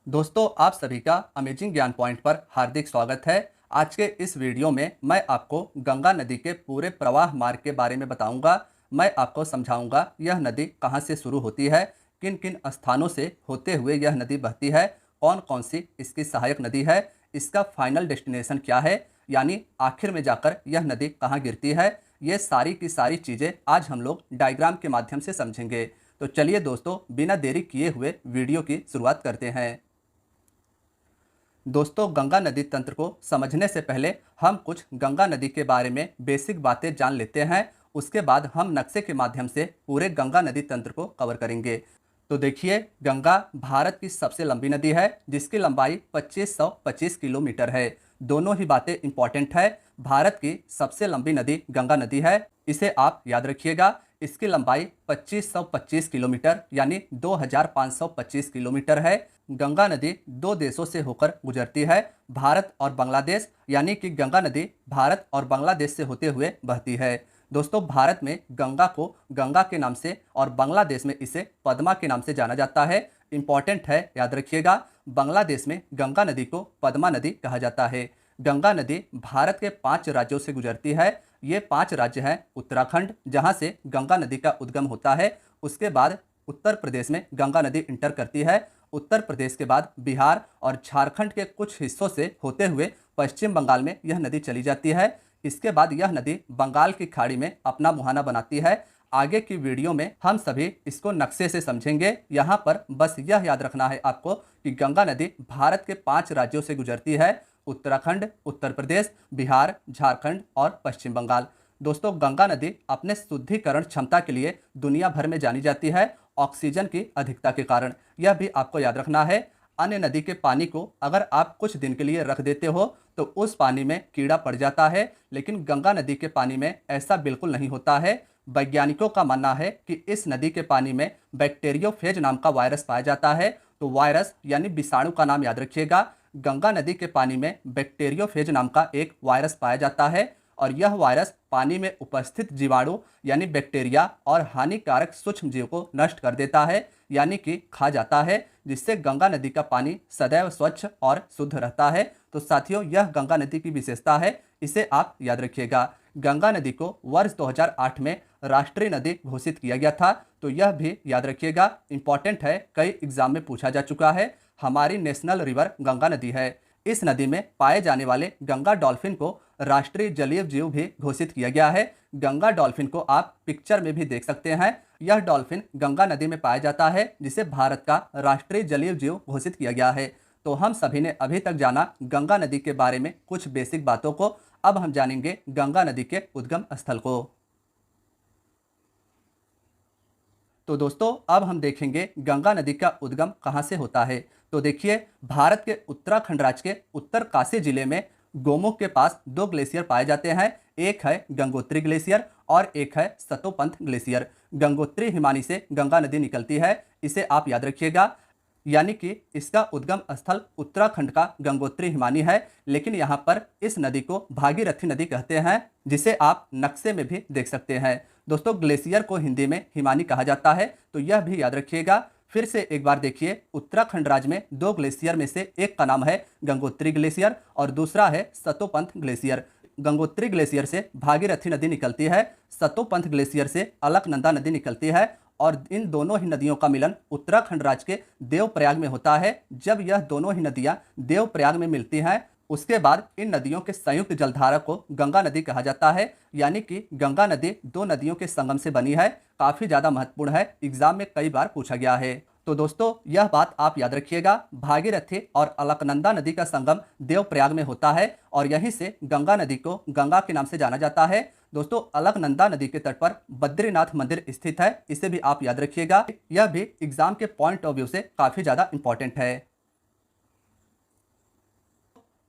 दोस्तों, आप सभी का अमेजिंग ज्ञान पॉइंट पर हार्दिक स्वागत है। आज के इस वीडियो में मैं आपको गंगा नदी के पूरे प्रवाह मार्ग के बारे में बताऊंगा। मैं आपको समझाऊंगा यह नदी कहां से शुरू होती है, किन किन स्थानों से होते हुए यह नदी बहती है, कौन कौन सी इसकी सहायक नदी है, इसका फाइनल डेस्टिनेशन क्या है, यानी आखिर में जाकर यह नदी कहाँ गिरती है। ये सारी की सारी चीज़ें आज हम लोग डायग्राम के माध्यम से समझेंगे। तो चलिए दोस्तों, बिना देरी किए हुए वीडियो की शुरुआत करते हैं। दोस्तों, गंगा नदी तंत्र को समझने से पहले हम कुछ गंगा नदी के बारे में बेसिक बातें जान लेते हैं। उसके बाद हम नक्शे के माध्यम से पूरे गंगा नदी तंत्र को कवर करेंगे। तो देखिए, गंगा भारत की सबसे लंबी नदी है जिसकी लंबाई 2525 किलोमीटर है। दोनों ही बातें इंपॉर्टेंट है। भारत की सबसे लंबी नदी गंगा नदी है, इसे आप याद रखिएगा। इसकी लंबाई 2525 किलोमीटर यानी 2525 किलोमीटर है। गंगा नदी दो देशों से होकर गुजरती है, भारत और बांग्लादेश, यानी कि गंगा नदी भारत और बांग्लादेश से होते हुए बहती है। दोस्तों, भारत में गंगा को गंगा के नाम से और बांग्लादेश में इसे पद्मा के नाम से जाना जाता है। इंपॉर्टेंट है, याद रखिएगा। बांग्लादेश में गंगा नदी को पद्मा नदी कहा जाता है। गंगा नदी भारत के 5 राज्यों से गुजरती है। ये 5 राज्य हैं उत्तराखंड, जहाँ से गंगा नदी का उद्गम होता है। उसके बाद उत्तर प्रदेश में गंगा नदी इंटर करती है। उत्तर प्रदेश के बाद बिहार और झारखंड के कुछ हिस्सों से होते हुए पश्चिम बंगाल में यह नदी चली जाती है। इसके बाद यह नदी बंगाल की खाड़ी में अपना मुहाना बनाती है। आगे की वीडियो में हम सभी इसको नक्शे से समझेंगे। यहाँ पर बस यह याद रखना है आपको कि गंगा नदी भारत के 5 राज्यों से गुजरती है: उत्तराखंड, उत्तर प्रदेश, बिहार, झारखंड और पश्चिम बंगाल। दोस्तों, गंगा नदी अपने शुद्धिकरण क्षमता के लिए दुनिया भर में जानी जाती है, ऑक्सीजन की अधिकता के कारण। यह भी आपको याद रखना है। अन्य नदी के पानी को अगर आप कुछ दिन के लिए रख देते हो तो उस पानी में कीड़ा पड़ जाता है, लेकिन गंगा नदी के पानी में ऐसा बिल्कुल नहीं होता है। वैज्ञानिकों का मानना है कि इस नदी के पानी में बैक्टीरियोफेज नाम का वायरस पाया जाता है। तो वायरस यानी विषाणु का नाम याद रखिएगा। गंगा नदी के पानी में बैक्टीरियोफेज नाम का एक वायरस पाया जाता है और यह वायरस पानी में उपस्थित जीवाणु यानी बैक्टीरिया और हानिकारक सूक्ष्म जीव को नष्ट कर देता है, यानी कि खा जाता है, जिससे गंगा नदी का पानी सदैव स्वच्छ और शुद्ध रहता है। तो साथियों, यह गंगा नदी की विशेषता है, इसे आप याद रखिएगा। गंगा नदी को वर्ष 2008 में राष्ट्रीय नदी घोषित किया गया था, तो यह भी याद रखिएगा। इंपॉर्टेंट है, कई एग्जाम में पूछा जा चुका है। हमारी नेशनल रिवर गंगा नदी है। इस नदी में पाए जाने वाले गंगा डॉल्फिन को राष्ट्रीय जलीय जीव भी घोषित किया गया है। गंगा डॉल्फिन को आप पिक्चर में भी देख सकते हैं। यह डॉल्फिन गंगा नदी में पाया जाता है, जिसे भारत का राष्ट्रीय जलीय जीव घोषित किया गया है। तो हम सभी ने अभी तक जाना गंगा नदी के बारे में कुछ बेसिक बातों को। अब हम जानेंगे गंगा नदी के उद्गम स्थल को। तो दोस्तों, अब हम देखेंगे गंगा नदी का उद्गम कहाँ से होता है। तो देखिए, भारत के उत्तराखंड राज्य के उत्तरकाशी जिले में गोमुख के पास 2 ग्लेशियर पाए जाते हैं। एक है गंगोत्री ग्लेशियर और एक है सतोपंथ ग्लेशियर। गंगोत्री हिमानी से गंगा नदी निकलती है, इसे आप याद रखिएगा। यानी कि इसका उद्गम स्थल उत्तराखंड का गंगोत्री हिमानी है, लेकिन यहाँ पर इस नदी को भागीरथी नदी कहते हैं, जिसे आप नक्शे में भी देख सकते हैं। दोस्तों, ग्लेशियर को हिंदी में हिमानी कहा जाता है, तो यह भी याद रखिएगा। फिर से एक बार देखिए, उत्तराखंड राज्य में 2 ग्लेशियर में से एक का नाम है गंगोत्री ग्लेशियर और दूसरा है सतोपंथ ग्लेशियर। गंगोत्री ग्लेशियर से भागीरथी नदी निकलती है, सतोपंथ ग्लेशियर से अलकनंदा नदी निकलती है और इन दोनों ही नदियों का मिलन उत्तराखंड राज्य के देवप्रयाग में होता है। जब यह दोनों ही नदियां देवप्रयाग में मिलती हैं, उसके बाद इन नदियों के संयुक्त जलधारा को गंगा नदी कहा जाता है। यानी कि गंगा नदी 2 नदियों के संगम से बनी है। काफ़ी ज़्यादा महत्वपूर्ण है, एग्जाम में कई बार पूछा गया है। तो दोस्तों, यह बात आप याद रखिएगा। भागीरथी और अलकनंदा नदी का संगम देवप्रयाग में होता है और यहीं से गंगा नदी को गंगा के नाम से जाना जाता है। दोस्तों, अलकनंदा नदी के तट पर बद्रीनाथ मंदिर स्थित है, इसे भी आप याद रखिएगा। यह भी एग्जाम के पॉइंट ऑफ व्यू से काफ़ी ज़्यादा इंपॉर्टेंट है।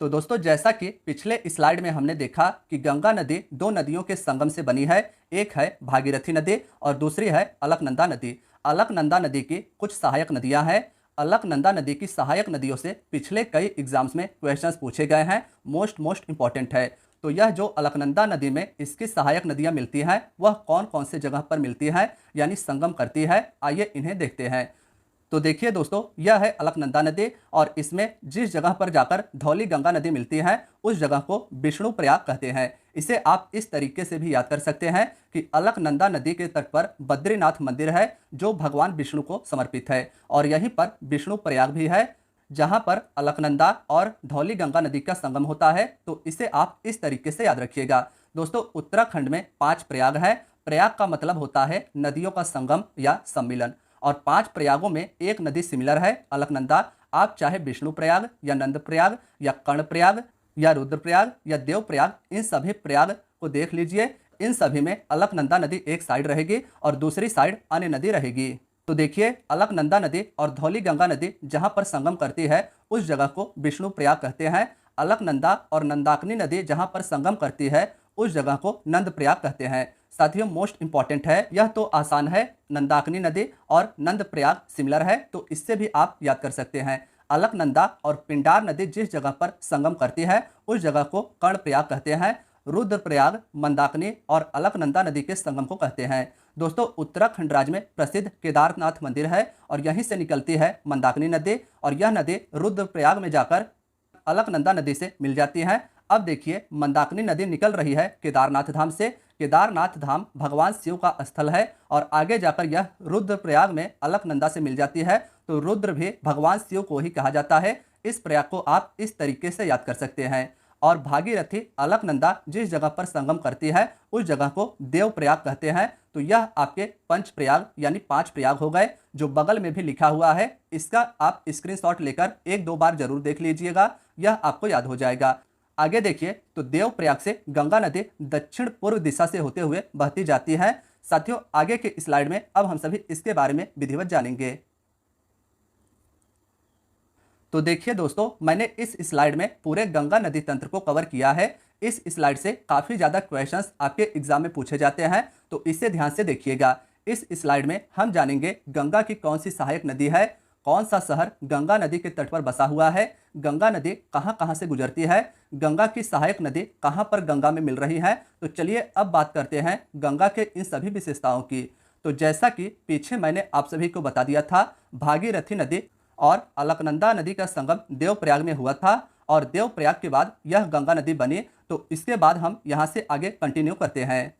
तो दोस्तों, जैसा कि पिछले स्लाइड में हमने देखा कि गंगा नदी 2 नदियों के संगम से बनी है। एक है भागीरथी नदी और दूसरी है अलकनंदा नदी। अलकनंदा नदी की कुछ सहायक नदियां हैं। अलकनंदा नदी की सहायक नदियों से पिछले कई एग्जाम्स में क्वेश्चंस पूछे गए हैं। मोस्ट इंपॉर्टेंट है। तो यह जो अलकनंदा नदी में इसकी सहायक नदियां मिलती हैं, वह कौन कौन से जगह पर मिलती हैं, यानी संगम करती है। आइए इन्हें देखते हैं। तो देखिए दोस्तों, यह है अलकनंदा नदी और इसमें जिस जगह पर जाकर धौली गंगा नदी मिलती है उस जगह को विष्णु प्रयाग कहते हैं। इसे आप इस तरीके से भी याद कर सकते हैं कि अलकनंदा नदी के तट पर बद्रीनाथ मंदिर है जो भगवान विष्णु को समर्पित है और यहीं पर विष्णु प्रयाग भी है जहां पर अलकनंदा और धौली गंगा नदी का संगम होता है। तो इसे आप इस तरीके से याद रखिएगा। दोस्तों, उत्तराखंड में 5 प्रयाग है। प्रयाग का मतलब होता है नदियों का संगम या सम्मिलन और 5 प्रयागों में एक नदी सिमिलर है अलकनंदा। आप चाहे विष्णु प्रयाग या नंद प्रयाग या कर्ण प्रयाग या रुद्र प्रयाग या देव प्रयाग, इन सभी प्रयाग को देख लीजिए। इन सभी में अलकनंदा नदी एक साइड रहेगी और दूसरी साइड अन्य नदी रहेगी। तो देखिए, अलकनंदा नदी और धौली गंगा नदी जहां पर संगम करती है उस जगह को विष्णु प्रयाग कहते हैं। अलकनंदा और नंदाकिनी नदी जहां पर संगम करती है उस जगह को नंद प्रयाग कहते हैं। साथियों, मोस्ट इंपॉर्टेंट है, यह तो आसान है, नंदाकिनी नदी और नंद प्रयाग सिमिलर है, तो इससे भी आप याद कर सकते हैं। अलकनंदा और पिंडार नदी जिस जगह पर संगम करती है उस जगह को कर्ण प्रयाग कहते हैं। रुद्रप्रयाग मंदाकिनी और अलकनंदा नदी के संगम को कहते हैं। दोस्तों, उत्तराखंड राज्य में प्रसिद्ध केदारनाथ मंदिर है और यहीं से निकलती है मंदाकिनी नदी और यह नदी रुद्रप्रयाग में जाकर अलकनंदा नदी से मिल जाती है। अब देखिए, मंदाकिनी नदी निकल रही है केदारनाथ धाम से। केदारनाथ धाम भगवान शिव का स्थल है और आगे जाकर यह रुद्रप्रयाग में अलकनंदा से मिल जाती है। तो रुद्र भी भगवान शिव को ही कहा जाता है। इस प्रयाग को आप इस तरीके से याद कर सकते हैं। और भागीरथी अलकनंदा जिस जगह पर संगम करती है उस जगह को देव प्रयाग कहते हैं। तो यह आपके पंच प्रयाग यानी 5 प्रयाग हो गए। जो बगल में भी लिखा हुआ है इसका आप स्क्रीनशॉट लेकर 1-2 बार जरूर देख लीजिएगा, यह आपको याद हो जाएगा। आगे देखिए, तो देव प्रयाग से गंगा नदी दक्षिण पूर्व दिशा से होते हुए बहती जाती है। साथियों, आगे के स्लाइड में अब हम सभी इसके बारे में विधिवत जानेंगे। तो देखिए दोस्तों, मैंने इस स्लाइड में पूरे गंगा नदी तंत्र को कवर किया है। इस स्लाइड से काफ़ी ज़्यादा क्वेश्चंस आपके एग्जाम में पूछे जाते हैं, तो इसे ध्यान से देखिएगा। इस स्लाइड में हम जानेंगे गंगा की कौन सी सहायक नदी है, कौन सा शहर गंगा नदी के तट पर बसा हुआ है, गंगा नदी कहाँ कहाँ से गुजरती है, गंगा की सहायक नदी कहाँ पर गंगा में मिल रही है। तो चलिए अब बात करते हैं गंगा के इन सभी विशेषताओं की। तो जैसा कि पीछे मैंने आप सभी को बता दिया था, भागीरथी नदी और अलकनंदा नदी का संगम देवप्रयाग में हुआ था और देवप्रयाग के बाद यह गंगा नदी बनी। तो इसके बाद हम यहाँ से आगे कंटिन्यू करते हैं।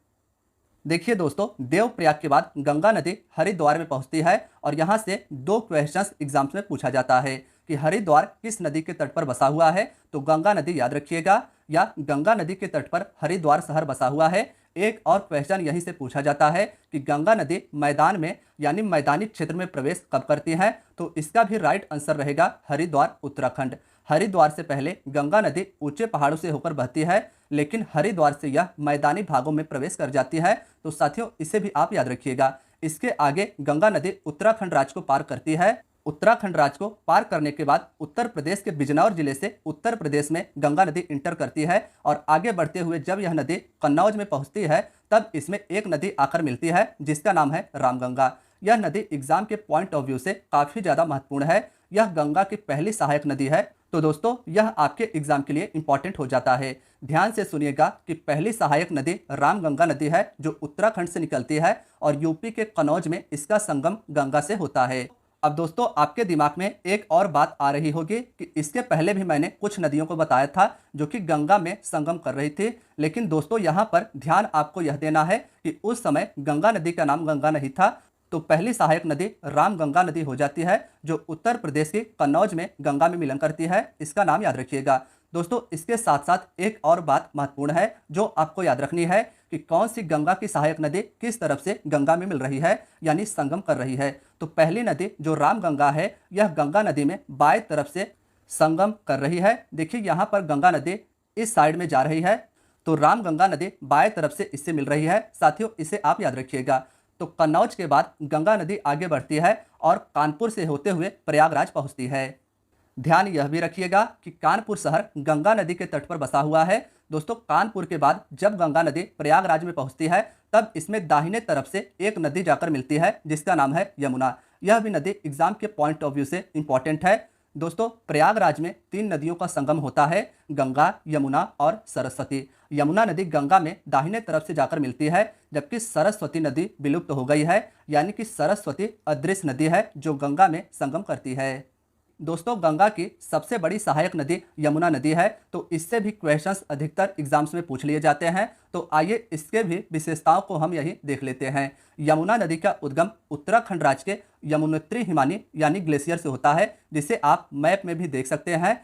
देखिए दोस्तों, देवप्रयाग के बाद गंगा नदी हरिद्वार में पहुंचती है और यहाँ से 2 क्वेश्चंस एग्जाम्स में पूछा जाता है कि हरिद्वार किस नदी के तट पर बसा हुआ है। तो गंगा नदी याद रखिएगा, या गंगा नदी के तट पर हरिद्वार शहर बसा हुआ है। एक और क्वेश्चन यहीं से पूछा जाता है कि गंगा नदी मैदान में यानी मैदानी क्षेत्र में प्रवेश कब करती है। तो इसका भी राइट आंसर रहेगा हरिद्वार, उत्तराखंड। हरिद्वार से पहले गंगा नदी ऊंचे पहाड़ों से होकर बहती है, लेकिन हरिद्वार से यह मैदानी भागों में प्रवेश कर जाती है। तो साथियों, इसे भी आप याद रखिएगा। इसके आगे गंगा नदी उत्तराखंड राज्य को पार करती है। उत्तराखंड राज्य को पार करने के बाद उत्तर प्रदेश के बिजनौर जिले से उत्तर प्रदेश में गंगा नदी इंटर करती है और आगे बढ़ते हुए जब यह नदी कन्नौज में पहुंचती है तब इसमें एक नदी आकर मिलती है जिसका नाम है रामगंगा। यह नदी एग्जाम के पॉइंट ऑफ व्यू से काफ़ी ज़्यादा महत्वपूर्ण है। यह गंगा की पहली सहायक नदी है। तो दोस्तों, यह आपके एग्जाम के लिए इंपॉर्टेंट हो जाता है। ध्यान से सुनिएगा कि पहली सहायक नदी रामगंगा नदी है जो उत्तराखंड से निकलती है और यूपी के कन्नौज में इसका संगम गंगा से होता है। अब दोस्तों, आपके दिमाग में एक और बात आ रही होगी कि इसके पहले भी मैंने कुछ नदियों को बताया था जो कि गंगा में संगम कर रही थी, लेकिन दोस्तों यहाँ पर ध्यान आपको यह देना है कि उस समय गंगा नदी का नाम गंगा नहीं था। तो पहली सहायक नदी रामगंगा नदी हो जाती है जो उत्तर प्रदेश के कन्नौज में गंगा में मिलन करती है। इसका नाम याद रखिएगा। दोस्तों, इसके साथ साथ एक और बात महत्वपूर्ण है जो आपको याद रखनी है कि कौन सी गंगा की सहायक नदी किस तरफ से गंगा में मिल रही है यानी संगम कर रही है। तो पहली नदी जो रामगंगा है यह गंगा नदी में बाएं तरफ से संगम कर रही है। देखिए, यहाँ पर गंगा नदी इस साइड में जा रही है, तो रामगंगा नदी बाएं तरफ से इससे मिल रही है। साथियों, इसे आप याद रखिएगा। तो कन्नौज के बाद गंगा नदी आगे बढ़ती है और कानपुर से होते हुए प्रयागराज पहुंचती है। ध्यान यह भी रखिएगा कि कानपुर शहर गंगा नदी के तट पर बसा हुआ है। दोस्तों, कानपुर के बाद जब गंगा नदी प्रयागराज में पहुंचती है तब इसमें दाहिने तरफ से एक नदी जाकर मिलती है जिसका नाम है यमुना। यह भी नदी एग्जाम के पॉइंट ऑफ व्यू से इंपॉर्टेंट है। दोस्तों प्रयागराज में 3 नदियों का संगम होता है, गंगा, यमुना और सरस्वती। यमुना नदी गंगा में दाहिने तरफ से जाकर मिलती है, जबकि सरस्वती नदी विलुप्त हो गई है, यानी कि सरस्वती अदृश्य नदी है जो गंगा में संगम करती है। दोस्तों गंगा की सबसे बड़ी सहायक नदी यमुना नदी है, तो इससे भी क्वेश्चंस अधिकतर एग्जाम्स में पूछ लिए जाते हैं। तो आइए इसके भी विशेषताओं को हम यही देख लेते हैं। यमुना नदी का उद्गम उत्तराखंड राज्य के यमुनोत्री हिमानी यानी ग्लेशियर से होता है, जिसे आप मैप में भी देख सकते हैं।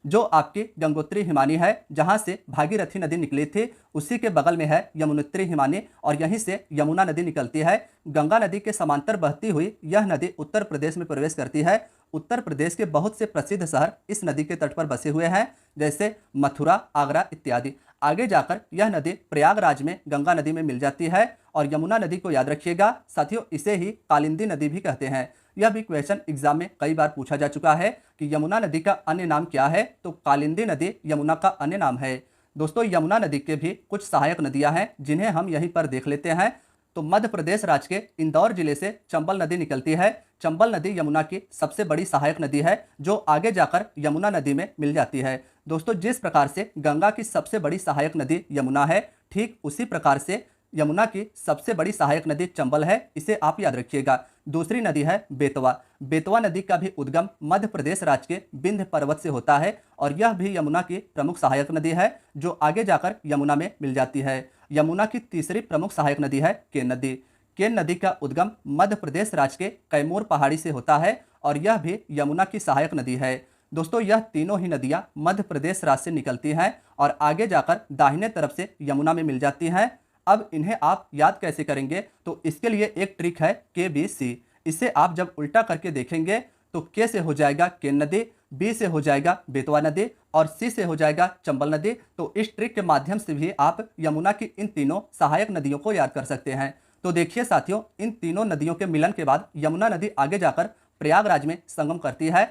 जो आपकी गंगोत्री हिमानी है, जहां से भागीरथी नदी निकली थी, उसी के बगल में है यमुनोत्री हिमानी और यहीं से यमुना नदी निकलती है। गंगा नदी के समांतर बहती हुई यह नदी उत्तर प्रदेश में प्रवेश करती है। उत्तर प्रदेश के बहुत से प्रसिद्ध शहर इस नदी के तट पर बसे हुए हैं, जैसे मथुरा, आगरा इत्यादि। आगे जाकर यह नदी प्रयागराज में गंगा नदी में मिल जाती है। और यमुना नदी को याद रखिएगा साथियों, इसे ही कालिंदी नदी भी कहते हैं। यह भी क्वेश्चन एग्जाम में कई बार पूछा जा चुका है कि यमुना नदी का अन्य नाम क्या है, तो कालिंदी नदी यमुना का अन्य नाम है। दोस्तों यमुना नदी के भी कुछ सहायक नदियां हैं, जिन्हें हम यहीं पर देख लेते हैं। तो मध्य प्रदेश राज्य के इंदौर जिले से चंबल नदी निकलती है। चंबल नदी यमुना की सबसे बड़ी सहायक नदी है, जो आगे जाकर यमुना नदी में मिल जाती है। दोस्तों जिस प्रकार से गंगा की सबसे बड़ी सहायक नदी यमुना है, ठीक उसी प्रकार से यमुना की सबसे बड़ी सहायक नदी चंबल है, इसे आप याद रखिएगा। दूसरी नदी है बेतवा। बेतवा नदी का भी उद्गम मध्य प्रदेश राज्य के विंध्य पर्वत से होता है और यह भी यमुना की प्रमुख सहायक नदी है, जो आगे जाकर यमुना में मिल जाती है। यमुना की तीसरी प्रमुख सहायक नदी है केन नदी। केन नदी का उद्गम मध्य प्रदेश राज्य के कैमूर पहाड़ी से होता है और यह भी यमुना की सहायक नदी है। दोस्तों यह तीनों ही नदियां मध्य प्रदेश राज्य से निकलती हैं और आगे जाकर दाहिने तरफ से यमुना में मिल जाती हैं। अब इन्हें आप याद कैसे करेंगे, तो इसके लिए एक ट्रिक है KBC। इसे आप जब उल्टा करके देखेंगे तो K से हो जाएगा केन नदी, B से हो जाएगा बेतवा नदी और C से हो जाएगा चंबल नदी। तो इस ट्रिक के माध्यम से भी आप यमुना की इन तीनों सहायक नदियों को याद कर सकते हैं। तो देखिए साथियों, इन तीनों नदियों के मिलन के बाद यमुना नदी आगे जाकर प्रयागराज में संगम करती है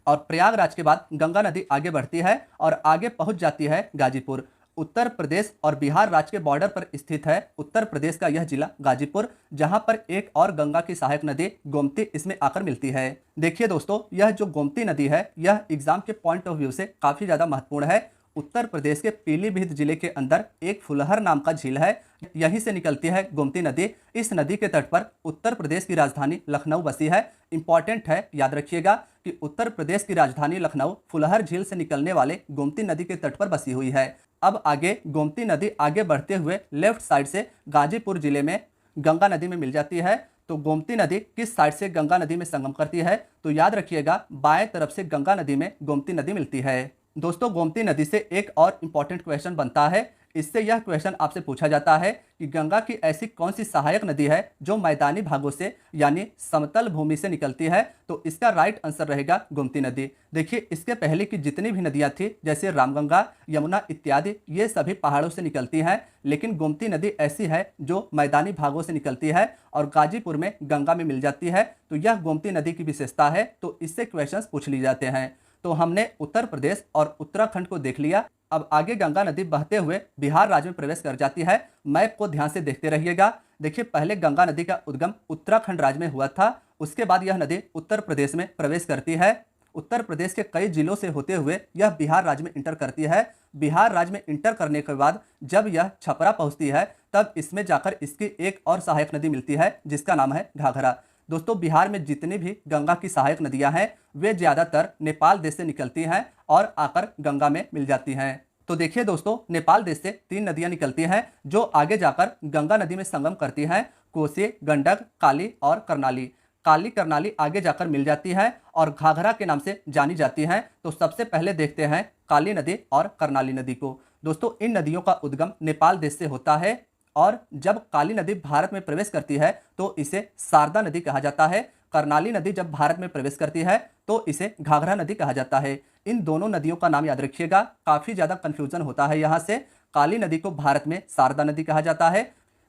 और प्रयागराज के बाद गंगा नदी आगे बढ़ती है और आगे पहुंच जाती है गाजीपुर। उत्तर प्रदेश और बिहार राज्य के बॉर्डर पर स्थित है उत्तर प्रदेश का यह जिला गाजीपुर, जहां पर एक और गंगा की सहायक नदी गोमती इसमें आकर मिलती है। देखिए दोस्तों, यह जो गोमती नदी है, यह एग्जाम के पॉइंट ऑफ व्यू से काफी ज्यादा महत्वपूर्ण है। उत्तर प्रदेश के पीलीभीत जिले के अंदर एक फुलहर नाम का झील है, यहीं से निकलती है गोमती नदी। इस नदी के तट पर उत्तर प्रदेश की राजधानी लखनऊ बसी है। इंपॉर्टेंट है, याद रखिएगा कि उत्तर प्रदेश की राजधानी लखनऊ फुलहर झील से निकलने वाले गोमती नदी के तट पर बसी हुई है। अब आगे गोमती नदी आगे बढ़ते हुए लेफ्ट साइड से गाजीपुर जिले में गंगा नदी में मिल जाती है। तो गोमती नदी किस साइड से गंगा नदी में संगम करती है, तो याद रखिएगा बाएं तरफ से गंगा नदी में गोमती नदी मिलती है। दोस्तों गोमती नदी से एक और इंपॉर्टेंट क्वेश्चन बनता है। इससे यह क्वेश्चन आपसे पूछा जाता है कि गंगा की ऐसी कौन सी सहायक नदी है जो मैदानी भागों से यानी समतल भूमि से निकलती है, तो इसका राइट आंसर रहेगा गोमती नदी। देखिए इसके पहले की जितनी भी नदियां थी, जैसे रामगंगा, यमुना इत्यादि, ये सभी पहाड़ों से निकलती हैं, लेकिन गोमती नदी ऐसी है जो मैदानी भागों से निकलती है और गाजीपुर में गंगा में मिल जाती है। तो यह गोमती नदी की विशेषता है, तो इससे क्वेश्चन पूछ लिए जाते हैं। तो हमने उत्तर प्रदेश और उत्तराखंड को देख लिया। अब आगे गंगा नदी बहते हुए बिहार राज्य में प्रवेश कर जाती है। मैप को ध्यान से देखते रहिएगा। देखिए पहले गंगा नदी का उद्गम उत्तराखंड राज्य में हुआ था, उसके बाद यह नदी उत्तर प्रदेश में प्रवेश करती है। उत्तर प्रदेश के कई जिलों से होते हुए यह बिहार राज्य में इंटर करती है। बिहार राज्य में इंटर करने के बाद जब यह छपरा पहुंचती है, तब इसमें जाकर इसकी एक और सहायक नदी मिलती है, जिसका नाम है घाघरा। दोस्तों बिहार में जितनी भी गंगा की सहायक नदियां हैं, वे ज्यादातर नेपाल देश से निकलती हैं और आकर गंगा में मिल जाती हैं। तो देखिए दोस्तों, नेपाल देश से 3 नदियां निकलती हैं जो आगे जाकर गंगा नदी में संगम करती हैं। कोसी, गंडक, काली और करनाली। काली करनाली आगे जाकर मिल जाती है और घाघरा के नाम से जानी जाती हैं। तो सबसे पहले देखते हैं काली नदी और करनाली नदी को। दोस्तों इन नदियों का उद्गम नेपाल देश से होता है और जब काली नदी भारत में प्रवेश करती है तो इसे शारदा नदी कहा जाता है। करनाली नदी जब भारत में प्रवेश करती है तो इसे घाघरा नदी कहा जाता है। इन दोनों नदियों का नाम याद रखिएगा, काफी ज्यादा कंफ्यूजन होता है यहाँ से। काली नदी को भारत में शारदा नदी कहा जाता है,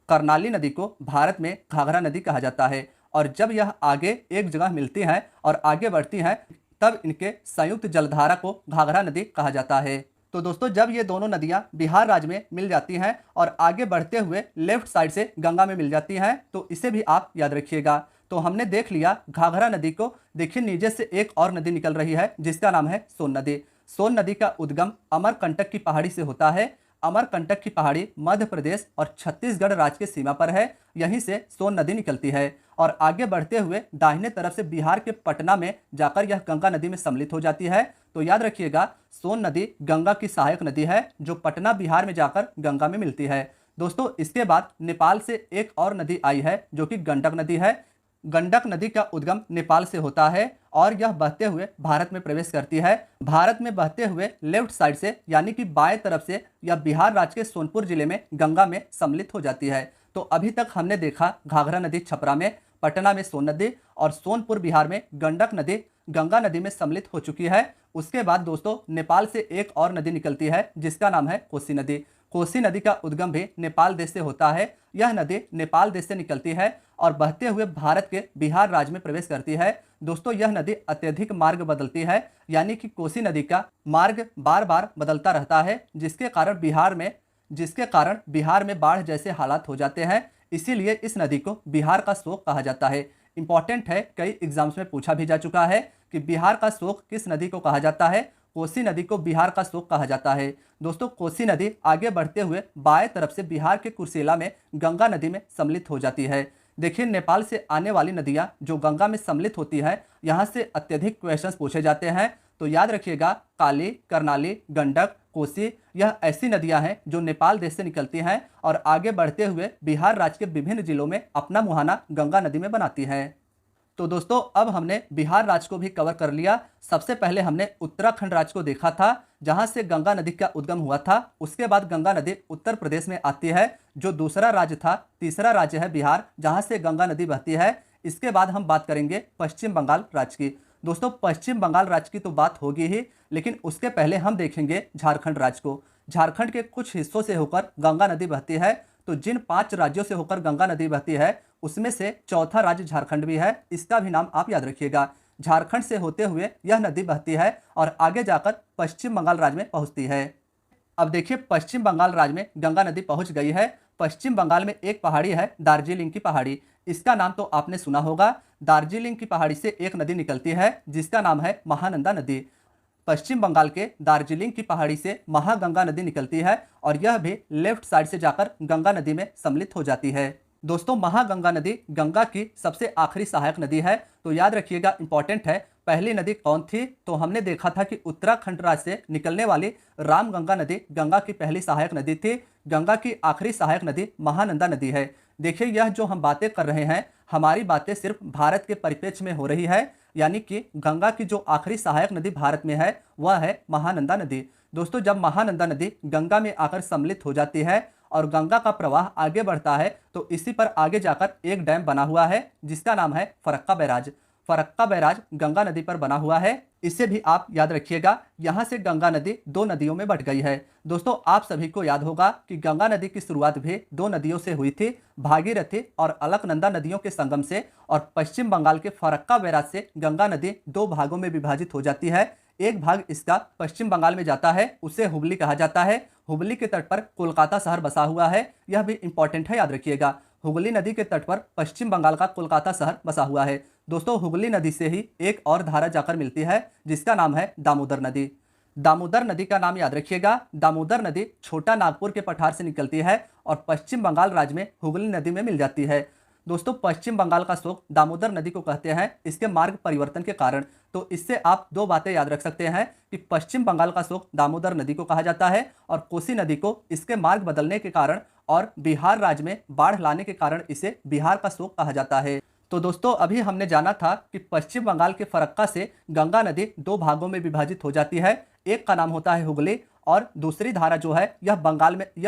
करनाली नदी को भारत में घाघरा नदी कहा जाता है। और जब यह आगे एक जगह मिलती हैं और आगे बढ़ती हैं, तब इनके संयुक्त जलधारा को घाघरा नदी कहा जाता है। तो दोस्तों जब ये दोनों नदियां बिहार राज्य में मिल जाती हैं और आगे बढ़ते हुए लेफ्ट साइड से गंगा में मिल जाती हैं, तो इसे भी आप याद रखिएगा। तो हमने देख लिया घाघरा नदी को। देखिए नीचे से एक और नदी निकल रही है जिसका नाम है सोन नदी। सोन नदी का उद्गम अमरकंटक की पहाड़ी से होता है। अमरकंटक की पहाड़ी मध्य प्रदेश और छत्तीसगढ़ राज्य की सीमा पर है। यहीं से सोन नदी निकलती है और आगे बढ़ते हुए दाहिने तरफ से बिहार के पटना में जाकर यह गंगा नदी में सम्मिलित हो जाती है। तो याद रखिएगा सोन नदी गंगा की सहायक नदी है जो पटना बिहार में जाकर गंगा में मिलती है। दोस्तों इसके बाद नेपाल से एक और नदी आई है जो कि गंडक नदी है। गंडक नदी का उद्गम नेपाल से होता है और यह बहते हुए भारत में प्रवेश करती है। भारत में बहते हुए लेफ्ट साइड से यानी कि बाएं तरफ से यह बिहार राज्य के सोनपुर जिले में गंगा में सम्मिलित हो जाती है। तो अभी तक हमने देखा घाघरा नदी छपरा में, पटना में सोन नदी और सोनपुर बिहार में गंडक नदी गंगा नदी में सम्मिलित हो चुकी है। उसके बाद दोस्तों नेपाल से एक और नदी निकलती है जिसका नाम है कोसी नदी। कोसी नदी का उद्गम भी नेपाल देश से होता है। यह नदी नेपाल देश से निकलती है और बहते हुए भारत के बिहार राज्य में प्रवेश करती है। दोस्तों यह नदी अत्यधिक मार्ग बदलती है यानी कि कोसी नदी का मार्ग बार बार बदलता रहता है जिसके कारण बिहार में बाढ़ जैसे हालात हो जाते हैं। इसीलिए इस नदी को बिहार का शोक कहा जाता है। इंपॉर्टेंट है, कई एग्जाम्स में पूछा भी जा चुका है कि बिहार का शोक किस नदी को कहा जाता है। कोसी नदी को बिहार का शोक कहा जाता है। दोस्तों कोसी नदी आगे बढ़ते हुए बाएं तरफ से बिहार के कुर्सेला में गंगा नदी में सम्मिलित हो जाती है। देखिए नेपाल से आने वाली नदियां जो गंगा में सम्मिलित होती है, यहाँ से अत्यधिक क्वेश्चंस पूछे जाते हैं। तो याद रखिएगा काली, कर्नाली, गंडक, कोसी यह ऐसी नदियां हैं जो नेपाल देश से निकलती हैं और आगे बढ़ते हुए बिहार राज्य के विभिन्न जिलों में अपना मुहाना गंगा नदी में बनाती हैं। तो दोस्तों अब हमने बिहार राज्य को भी कवर कर लिया। सबसे पहले हमने उत्तराखंड राज्य को देखा था जहां से गंगा नदी का उद्गम हुआ था। उसके बाद गंगा नदी उत्तर प्रदेश में आती है जो दूसरा राज्य था। तीसरा राज्य है बिहार जहां से गंगा नदी बहती है। इसके बाद हम बात करेंगे पश्चिम बंगाल राज्य की। दोस्तों पश्चिम बंगाल राज्य की तो बात होगी ही, लेकिन उसके पहले हम देखेंगे झारखंड राज्य को। झारखंड के कुछ हिस्सों से होकर गंगा नदी बहती है। तो जिन 5 राज्यों से होकर गंगा नदी बहती है उसमें से चौथा राज्य झारखंड भी है। इसका भी नाम आप याद रखिएगा। झारखंड से होते हुए यह नदी बहती है और आगे जाकर पश्चिम बंगाल राज्य में पहुंचती है। अब देखिए पश्चिम बंगाल राज्य में गंगा नदी पहुंच गई है। पश्चिम बंगाल में एक पहाड़ी है दार्जिलिंग की पहाड़ी। इसका नाम तो आपने सुना होगा। दार्जिलिंग की पहाड़ी से एक नदी निकलती है जिसका नाम है महानंदा नदी। पश्चिम बंगाल के दार्जिलिंग की पहाड़ी से महागंगा नदी निकलती है और यह भी लेफ्ट साइड से जाकर गंगा नदी में सम्मिलित हो जाती है। दोस्तों महागंगा नदी गंगा की सबसे आखिरी सहायक नदी है। तो याद रखिएगा इंपॉर्टेंट है। पहली नदी कौन थी? तो हमने देखा था कि उत्तराखंड राज्य से निकलने वाली रामगंगा नदी गंगा की पहली सहायक नदी थी। गंगा की आखिरी सहायक नदी महानंदा नदी है। देखिए यह जो हम बातें कर रहे हैं हमारी बातें सिर्फ भारत के परिप्रेक्ष्य में हो रही है, यानी कि गंगा की जो आखिरी सहायक नदी भारत में है वह है महानंदा नदी। दोस्तों जब महानंदा नदी गंगा में आकर सम्मिलित हो जाती है और गंगा का प्रवाह आगे बढ़ता है तो इसी पर आगे जाकर एक डैम बना हुआ है जिसका नाम है फरक्का बैराज। फरक्का बैराज गंगा नदी पर बना हुआ है। इसे भी आप याद रखिएगा। यहाँ से गंगा नदी 2 नदियों में बट गई है। दोस्तों आप सभी को याद होगा कि गंगा नदी की शुरुआत भी 2 नदियों से हुई थी, भागीरथी और अलकनंदा नदियों के संगम से। और पश्चिम बंगाल के फरक्का बैराज से गंगा नदी 2 भागों में विभाजित हो जाती है। एक भाग इसका पश्चिम बंगाल में जाता है, उसे हुबली कहा जाता है। हुबली के तट पर कोलकाता शहर बसा हुआ है। यह भी इंपॉर्टेंट है, याद रखिएगा। हुगली नदी के तट पर पश्चिम बंगाल का कोलकाता शहर बसा हुआ है। दोस्तों हुगली नदी से ही एक और धारा जाकर मिलती है जिसका नाम है दामोदर नदी। दामोदर नदी का नाम याद रखिएगा। दामोदर नदी छोटा नागपुर के पठार से निकलती है और पश्चिम बंगाल राज्य में हुगली नदी में मिल जाती है। दोस्तों पश्चिम बंगाल का शोक दामोदर नदी को कहते हैं इसके मार्ग परिवर्तन के कारण। तो इससे आप 2 बातें याद रख सकते हैं कि पश्चिम बंगाल का शोक दामोदर नदी को कहा जाता है और कोसी नदी को इसके मार्ग बदलने के कारण और बिहार राज्य में बाढ़ लाने के कारण इसे बिहार का शोक कहा जाता है। तो दोस्तों अभी हमने जाना था कि पश्चिम बंगाल के फरक्का से गंगा नदी 2 भागों में विभाजित हो जाती है। एक का नाम होता है हुगली और दूसरी धारा जो है यह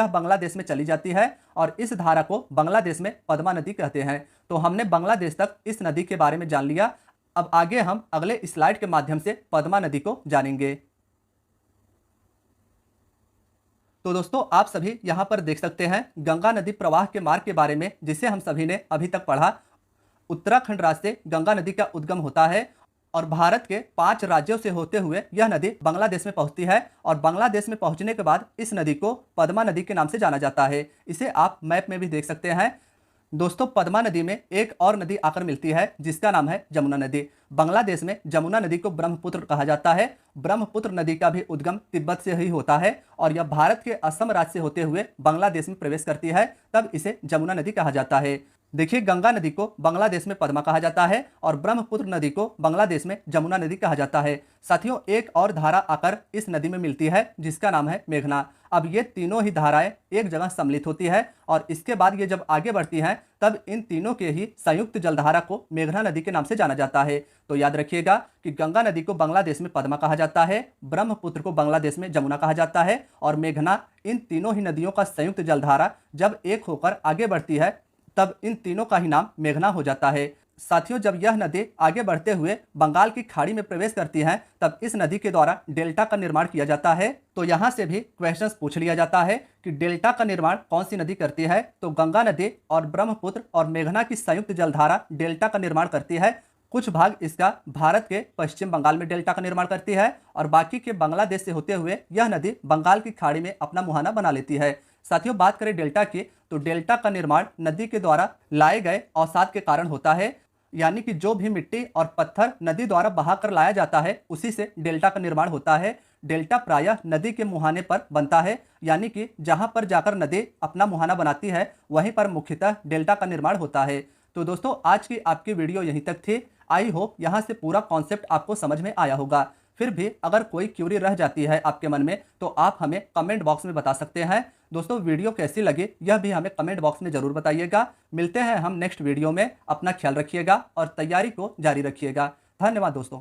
बांग्लादेश में चली जाती है और इस धारा को बांग्लादेश में पद्मा नदी कहते हैं। तो हमने बांग्लादेश तक इस नदी के बारे में जान लिया। अब आगे हम अगले स्लाइड के माध्यम से पद्मा नदी को जानेंगे। तो दोस्तों आप सभी यहाँ पर देख सकते हैं गंगा नदी प्रवाह के मार्ग के बारे में जिसे हम सभी ने अभी तक पढ़ा। उत्तराखंड राज्य से गंगा नदी का उद्गम होता है और भारत के 5 राज्यों से होते हुए यह नदी बांग्लादेश में पहुंचती है और बांग्लादेश में पहुंचने के बाद इस नदी को पद्मा नदी के नाम से जाना जाता है। इसे आप मैप में भी देख सकते हैं। दोस्तों पद्मा नदी में एक और नदी आकर मिलती है जिसका नाम है जमुना नदी। बांग्लादेश में जमुना नदी को ब्रह्मपुत्र कहा जाता है। ब्रह्मपुत्र नदी का भी उद्गम तिब्बत से ही होता है और यह भारत के असम राज्य से होते हुए बांग्लादेश में प्रवेश करती है, तब इसे जमुना नदी कहा जाता है। देखिए, गंगा नदी को बांग्लादेश में पद्मा कहा जाता है और ब्रह्मपुत्र नदी को बांग्लादेश में जमुना नदी कहा जाता है। साथियों, एक और धारा आकर इस नदी में मिलती है जिसका नाम है मेघना। अब ये तीनों ही धाराएं एक जगह सम्मिलित होती है और इसके बाद ये जब आगे बढ़ती हैं तब इन तीनों के ही संयुक्त जलधारा को मेघना नदी के नाम से जाना जाता है। तो याद रखिएगा कि गंगा नदी को बांग्लादेश में पद्मा कहा जाता है, ब्रह्मपुत्र को बांग्लादेश में जमुना कहा जाता है और मेघना, इन तीनों ही नदियों का संयुक्त जलधारा जब एक होकर आगे बढ़ती है तब इन तीनों का ही नाम मेघना हो जाता है। साथियों, जब यह नदी आगे बढ़ते हुए बंगाल की खाड़ी में प्रवेश करती है तब इस नदी के द्वारा डेल्टा का निर्माण किया जाता है। तो यहाँ से भी क्वेश्चंस पूछ लिया जाता है कि डेल्टा का निर्माण कौन सी नदी करती है, तो गंगा नदी और ब्रह्मपुत्र और मेघना की संयुक्त जलधारा डेल्टा का निर्माण करती है। कुछ भाग इसका भारत के पश्चिम बंगाल में डेल्टा का निर्माण करती है और बाकी के बांग्लादेश से होते हुए यह नदी बंगाल की खाड़ी में अपना मुहाना बना लेती है। साथियों, बात करें डेल्टा की, तो डेल्टा का निर्माण नदी के द्वारा लाए गए अवसाद के कारण होता है, यानी कि जो भी मिट्टी और पत्थर नदी द्वारा बहाकर लाया जाता है उसी से डेल्टा का निर्माण होता है। डेल्टा प्रायः नदी के मुहाने पर बनता है, यानी कि जहां पर जाकर नदी अपना मुहाना बनाती है वहीं पर मुख्यतः डेल्टा का निर्माण होता है। तो दोस्तों, आज की आपकी वीडियो यहीं तक थी। आई होप यहाँ से पूरा कॉन्सेप्ट आपको समझ में आया होगा। फिर भी अगर कोई क्यूरी रह जाती है आपके मन में तो आप हमें कमेंट बॉक्स में बता सकते हैं। दोस्तों, वीडियो कैसी लगी यह भी हमें कमेंट बॉक्स में जरूर बताइएगा। मिलते हैं हम नेक्स्ट वीडियो में। अपना ख्याल रखिएगा और तैयारी को जारी रखिएगा। धन्यवाद दोस्तों।